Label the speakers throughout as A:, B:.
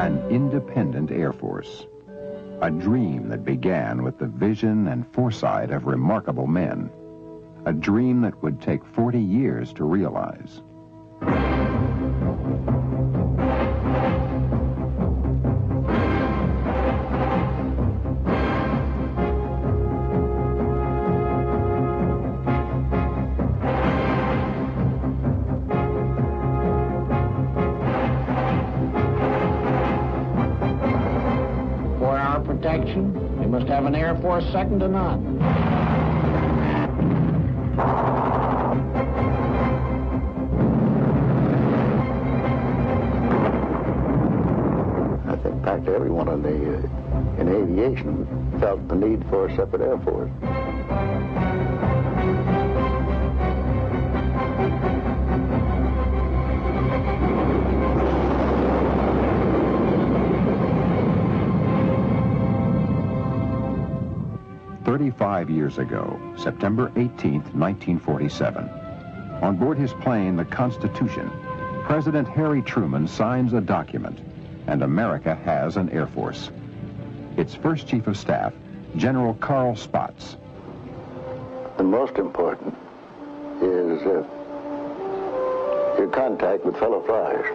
A: An independent Air Force. A dream that began with the vision and foresight of remarkable men. A dream that would take 40 years to realize.
B: You must have an Air Force second to none.
C: I think practically everyone in aviation felt the need for a separate Air Force.
A: "35 years ago, September 18th, 1947. On board his plane, the Constitution, President Harry Truman signs a document, and America has an Air Force. Its first Chief of Staff, General Carl Spaatz.
C: The most important is your contact with fellow flyers.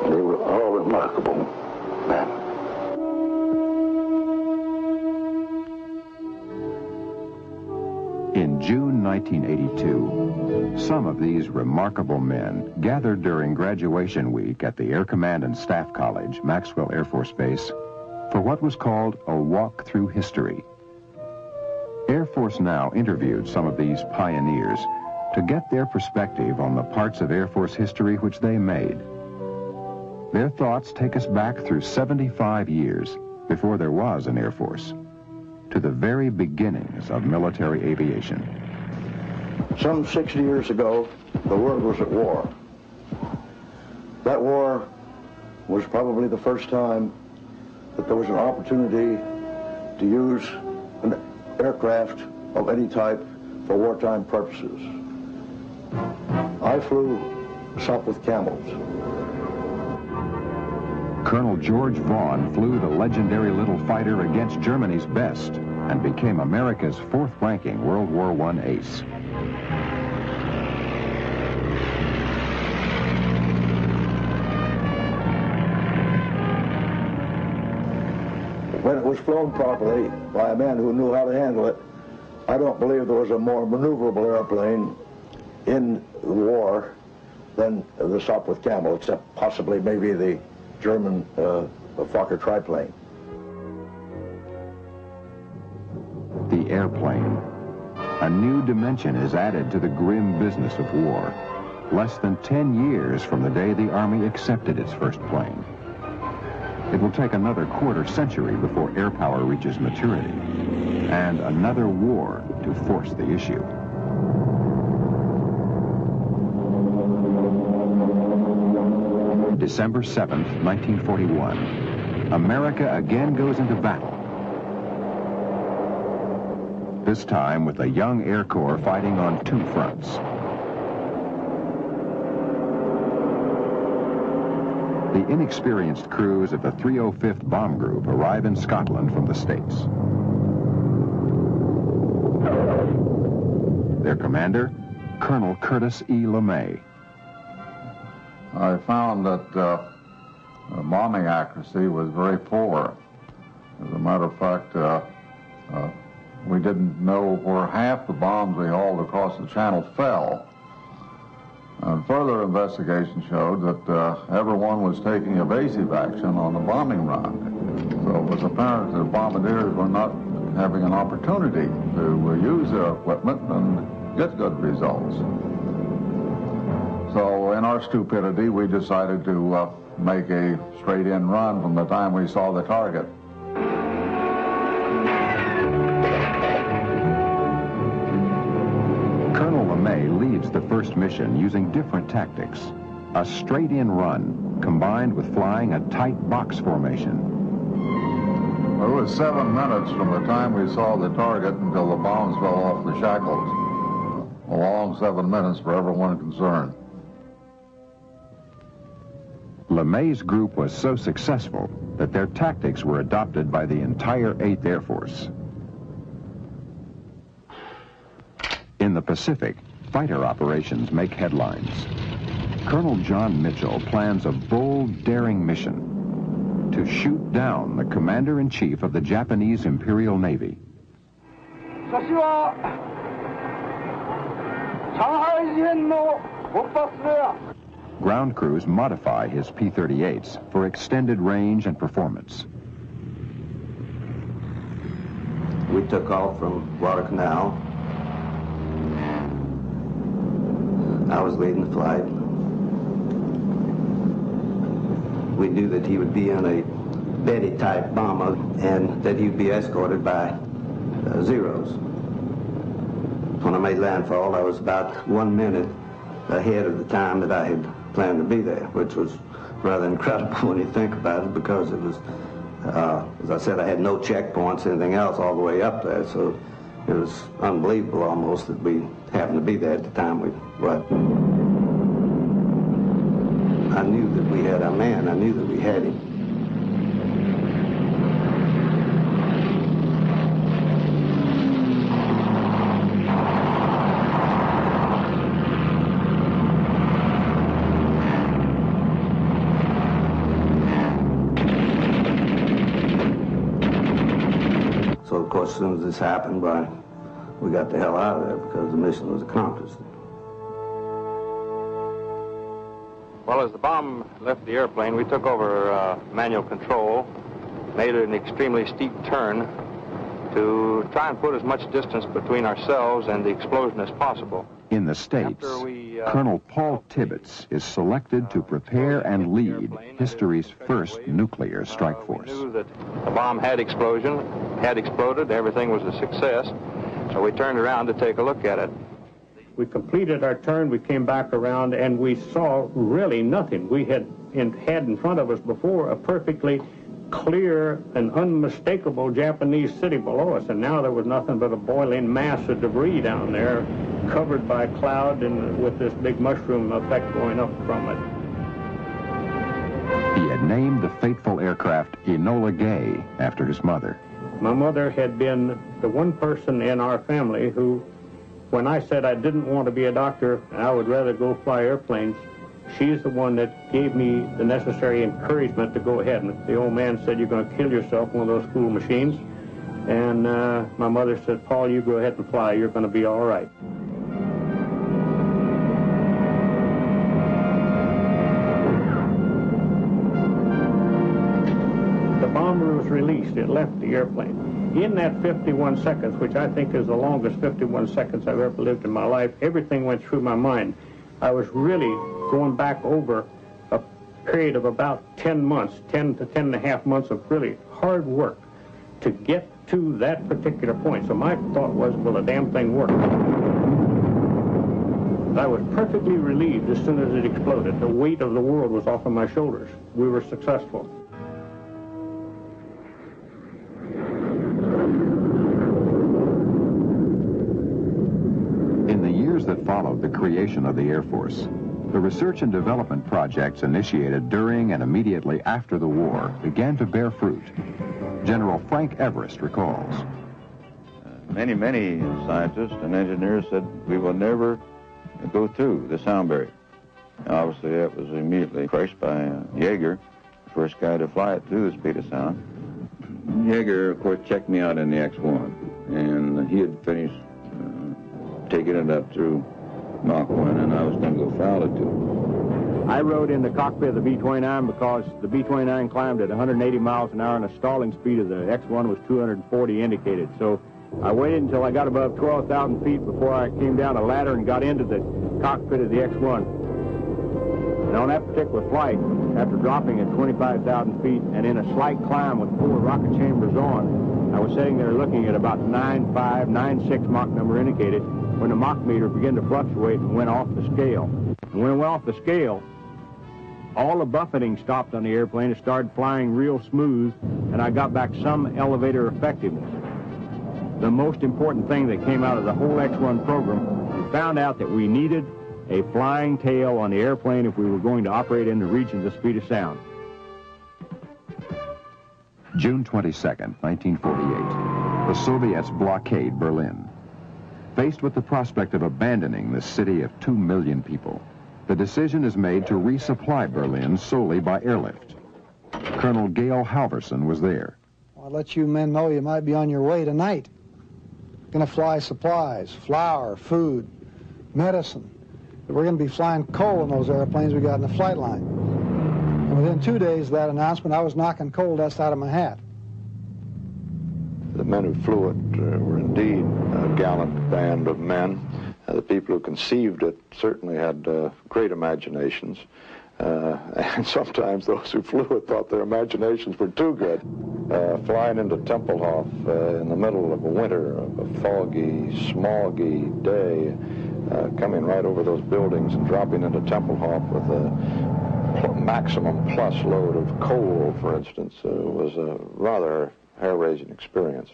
C: They were all remarkable men.
A: In June 1982, some of these remarkable men gathered during graduation week at the Air Command and Staff College, Maxwell Air Force Base, for what was called a walk through history. Air Force Now interviewed some of these pioneers to get their perspective on the parts of Air Force history which they made. Their thoughts take us back through 75 years before there was an Air Force, to the very beginnings of military aviation.
D: Some 60 years ago, the world was at war. That war was probably the first time that there was an opportunity to use an aircraft of any type for wartime purposes. I flew Sopwith Camels.
A: Colonel George Vaughn flew the legendary little fighter against Germany's best and became America's fourth-ranking World War I ace.
D: When it was flown properly by a man who knew how to handle it, I don't believe there was a more maneuverable airplane in the war than the Sopwith Camel, except possibly maybe the German Fokker triplane.
A: The airplane. A new dimension is added to the grim business of war. Less than 10 years from the day the Army accepted its first plane. It will take another quarter century before air power reaches maturity, and another war to force the issue. December 7th, 1941. America again goes into battle. This time with the young Air Corps fighting on two fronts. The inexperienced crews of the 305th Bomb Group arrive in Scotland from the States. Their commander, Colonel Curtis E. LeMay.
E: I found that bombing accuracy was very poor. As a matter of fact, we didn't know where half the bombs we hauled across the channel fell. And further investigation showed that everyone was taking evasive action on the bombing run. So it was apparent that bombardiers were not having an opportunity to use their equipment and get good results. So in our stupidity, we decided to make a straight-in run from the time we saw the target.
A: Colonel LeMay leads the first mission using different tactics. A straight-in run combined with flying a tight box formation.
E: It was 7 minutes from the time we saw the target until the bombs fell off the shackles. A long 7 minutes for everyone concerned.
A: LeMay's group was so successful that their tactics were adopted by the entire 8th Air Force. In the Pacific, fighter operations make headlines. Colonel John Mitchell plans a bold, daring mission to shoot down the commander-in-chief of the Japanese Imperial Navy. Ground crews modify his P-38s for extended range and performance.
F: We took off from Guadalcanal. I was leading the flight. We knew that he would be in a Betty-type bomber and that he'd be escorted by Zeros. When I made landfall, I was about 1 minute ahead of the time that I had planned to be there, which was rather incredible when you think about it, because it was, as I said, I had no checkpoints, anything else all the way up there, so it was unbelievable almost that we happened to be there at the time we were. I knew that we had our man. I knew that we had him. So, of course, as soon as this happened, we got the hell out of there because the mission was accomplished.
G: Well, as the bomb left the airplane, we took over manual control, made an extremely steep turn to try and put as much distance between ourselves and the explosion as possible.
A: In the States, Colonel Paul Tibbets is selected to prepare and lead history's first nuclear strike force.
G: We knew that the bomb had exploded, everything was a success, so we turned around to take a look at it.
B: We completed our turn, we came back around, and we saw really nothing. We had in front of us before a perfectly clear and unmistakable Japanese city below us, and now there was nothing but a boiling mass of debris down there, covered by cloud and with this big mushroom effect going up from it.
A: He had named the fateful aircraft Enola Gay after his mother.
B: My mother had been the one person in our family who, when I said I didn't want to be a doctor and I would rather go fly airplanes, she's the one that gave me the necessary encouragement to go ahead. And the old man said, "You're going to kill yourself in one of those school machines." And my mother said, "Paul, you go ahead and fly. You're going to be all right." The bomber was released. It left the airplane. In that 51 seconds, which I think is the longest 51 seconds I've ever lived in my life, everything went through my mind. I was really going back over a period of about 10 months, 10 to 10 and a half months of really hard work to get to that particular point. So my thought was, will the damn thing work? I was perfectly relieved as soon as it exploded. The weight of the world was off of my shoulders. We were successful.
A: In the years that followed the creation of the Air Force, the research and development projects initiated during and immediately after the war began to bear fruit. General Frank Everest recalls.
H: Many scientists and engineers said we will never go through the sound barrier. Obviously, that was immediately crushed by Yeager, the first guy to fly it through the speed of sound. Yeager, of course, checked me out in the X-1, and he had finished taking it up through Mach 1, and I was going to go foul it too.
B: I rode in the cockpit of the B-29 because the B-29 climbed at 180 miles an hour and the stalling speed of the X-1 was 240 indicated. So I waited until I got above 12,000 feet before I came down a ladder and got into the cockpit of the X-1. And on that particular flight, after dropping at 25,000 feet and in a slight climb with 4 rocket chambers on, I was sitting there looking at about 9.5, 9.6 Mach number indicated when the Mach meter began to fluctuate and went off the scale. And when it went off the scale, all the buffeting stopped on the airplane. It started flying real smooth, and I got back some elevator effectiveness. The most important thing that came out of the whole X-1 program, we found out that we needed a flying tail on the airplane if we were going to operate in the regions of speed of sound.
A: June 22nd, 1948. The Soviets blockade Berlin. Faced with the prospect of abandoning this city of 2 million people, the decision is made to resupply Berlin solely by airlift. Colonel Gale Halverson was there.
I: I'll let you men know you might be on your way tonight. Going to fly supplies, flour, food, medicine. We're going to be flying coal in those airplanes we got in the flight line. And within 2 days of that announcement, I was knocking coal dust out of my hat.
D: The men who flew it were indeed a gallant band of men. The people who conceived it certainly had great imaginations. And sometimes those who flew it thought their imaginations were too good. Flying into Tempelhof in the middle of a winter, a foggy, smoggy day, coming right over those buildings and dropping into Tempelhof with a maximum plus load of coal, for instance, was a rather hair-raising experience.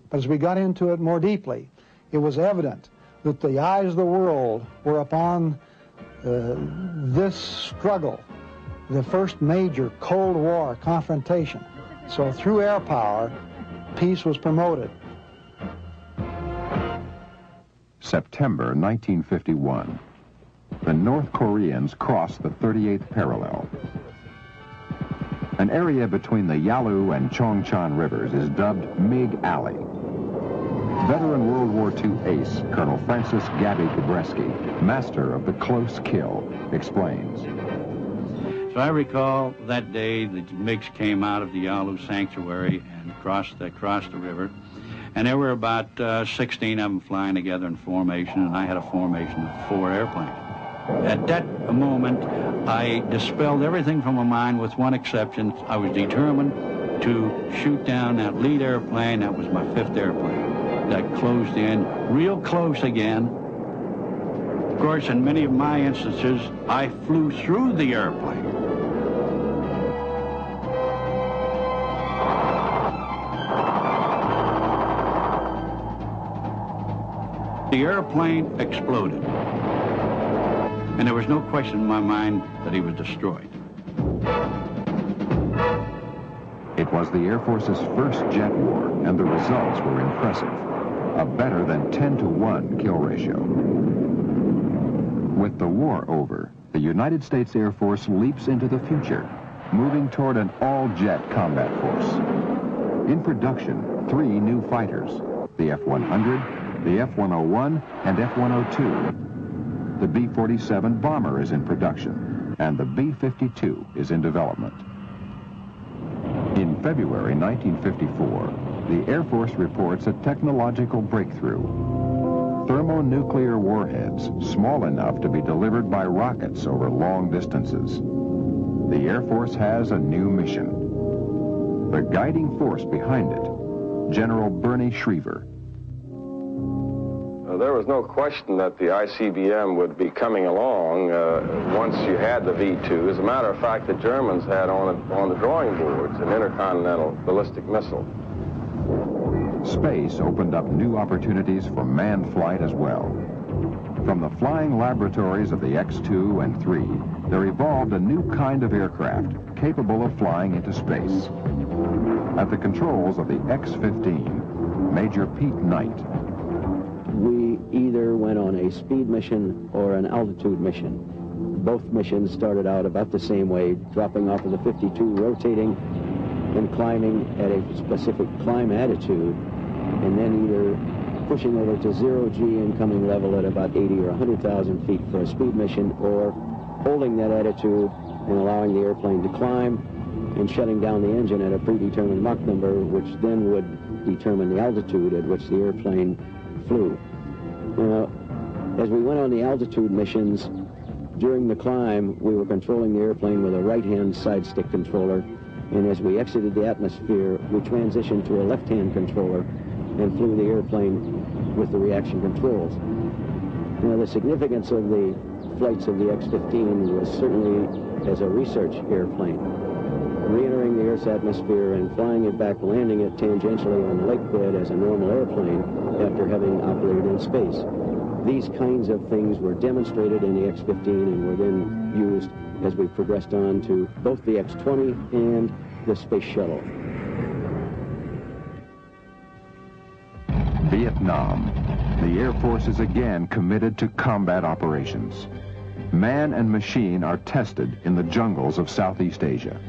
I: But as we got into it more deeply, it was evident that the eyes of the world were upon this struggle, the first major Cold War confrontation. So through air power, peace was promoted.
A: September 1951. The North Koreans crossed the 38th parallel. An area between the Yalu and Chongchan rivers is dubbed Mig Alley. Veteran World War II ace, Colonel Francis Gabby Gabreski, master of the close kill, explains.
J: So I recall that day the MiGs came out of the Yalu Sanctuary and crossed the river. And there were about 16 of them flying together in formation, and I had a formation of 4 airplanes. At that moment, I dispelled everything from my mind with one exception. I was determined to shoot down that lead airplane. That was my 5th airplane. That closed in real close again. Of course, in many of my instances, I flew through the airplane. The airplane exploded. And there was no question in my mind that he was destroyed.
A: It was the Air Force's first jet war, and the results were impressive. A better than 10-to-1 kill ratio. With the war over, the United States Air Force leaps into the future, moving toward an all-jet combat force. In production, 3 new fighters, the F-100, the F-101, and F-102. The B-47 bomber is in production, and the B-52 is in development. In February 1954, the Air Force reports a technological breakthrough. Thermonuclear warheads, small enough to be delivered by rockets over long distances. The Air Force has a new mission. The guiding force behind it, General Bernie Schriever.
K: There was no question that the ICBM would be coming along once you had the V-2. As a matter of fact, the Germans had on the drawing boards an intercontinental ballistic missile.
A: Space opened up new opportunities for manned flight as well. From the flying laboratories of the X-2 and 3, there evolved a new kind of aircraft capable of flying into space. At the controls of the X-15, Major Pete Knight.
L: We either went on a speed mission or an altitude mission. Both missions started out about the same way, dropping off of the 52, rotating, and climbing at a specific climb attitude, and then either pushing over to 0G incoming level at about 80 or 100,000 feet for a speed mission, or holding that attitude and allowing the airplane to climb and shutting down the engine at a predetermined Mach number, which then would determine the altitude at which the airplane flew. Now, as we went on the altitude missions, during the climb, we were controlling the airplane with a right-hand side stick controller, and as we exited the atmosphere, we transitioned to a left-hand controller and flew the airplane with the reaction controls. Now, the significance of the flights of the X-15 was certainly as a research airplane. Re-entering the Earth's atmosphere and flying it back, landing it tangentially on the lake bed as a normal airplane after having operated in space. These kinds of things were demonstrated in the X-15 and were then used as we progressed on to both the X-20 and the Space Shuttle.
A: Vietnam. The Air Force is again committed to combat operations. Man and machine are tested in the jungles of Southeast Asia.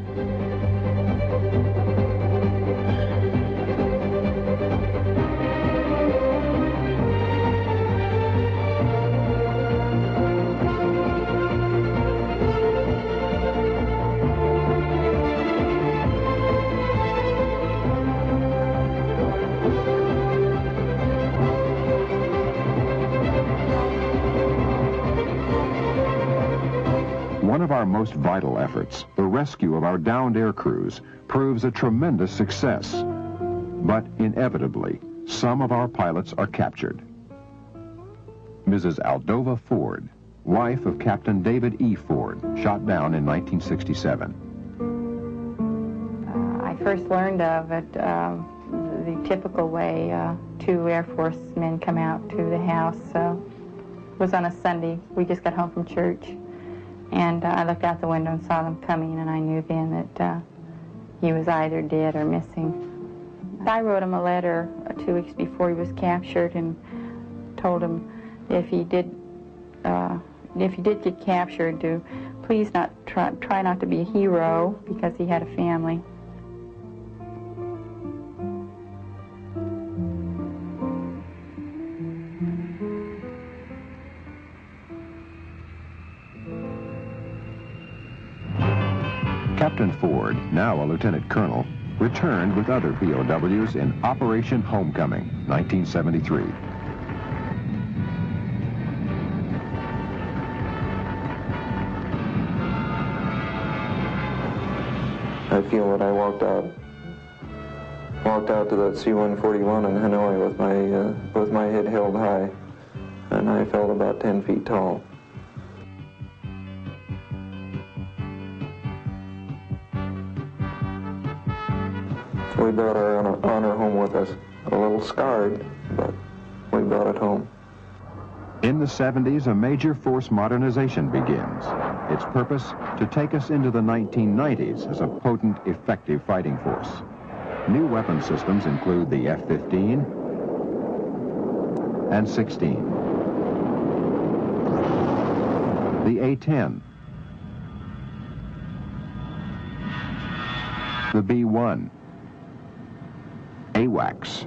A: One of our most vital efforts, the rescue of our downed air crews, proves a tremendous success. But inevitably, some of our pilots are captured. Mrs. Aldova Ford, wife of Captain David E. Ford, shot down in 1967.
M: I first learned of it the typical way. Two Air Force men come out to the house. It was on a Sunday. We just got home from church. And I looked out the window and saw them coming, and I knew then that he was either dead or missing. I wrote him a letter 2 weeks before he was captured and told him if he did get captured, to please not try not to be a hero, because he had a family.
A: Captain Ford, now a lieutenant colonel, returned with other POWs in Operation Homecoming, 1973.
N: I feel that I walked out to that C-141 in Hanoi with my head held high, and I felt about 10 feet tall. We brought our honor home with us. A little scarred, but we brought it home.
A: In the 70s, a major force modernization begins. Its purpose, to take us into the 1990s as a potent, effective fighting force. New weapon systems include the F-15 and 16, the A-10, the B-1, AWACS.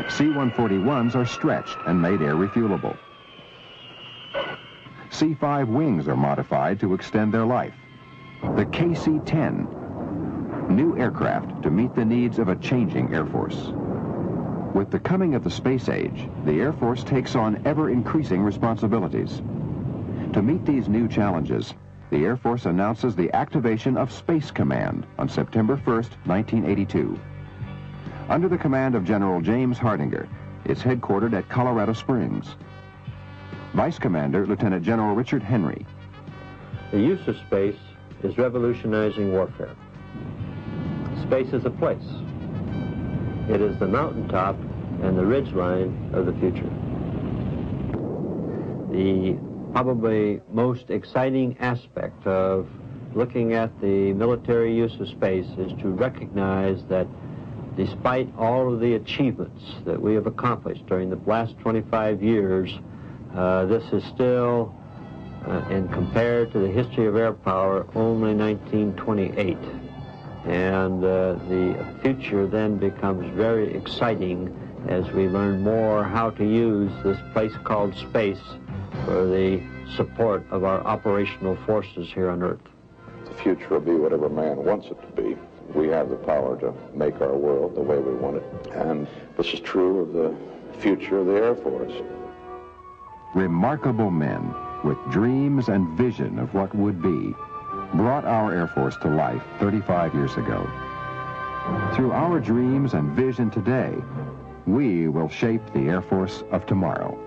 A: C-141s are stretched and made air refuelable. C-5 wings are modified to extend their life. The KC-10, new aircraft to meet the needs of a changing Air Force. With the coming of the space age, the Air Force takes on ever-increasing responsibilities. To meet these new challenges, the Air Force announces the activation of Space Command on September 1st, 1982. Under the command of General James Hardinger, it's headquartered at Colorado Springs. Vice Commander Lieutenant General Richard Henry.
O: The use of space is revolutionizing warfare. Space is a place. It is the mountaintop and the ridgeline of the future. The probably most exciting aspect of looking at the military use of space is to recognize that despite all of the achievements that we have accomplished during the last 25 years, this is still, and compared to the history of air power, only 1928. And the future then becomes very exciting as we learn more how to use this place called space for the support of our operational forces here on Earth.
K: The future will be whatever man wants it to be. We have the power to make our world the way we want it. And this is true of the future of the Air Force.
A: Remarkable men with dreams and vision of what would be brought our Air Force to life 35 years ago. Through our dreams and vision today, we will shape the Air Force of tomorrow.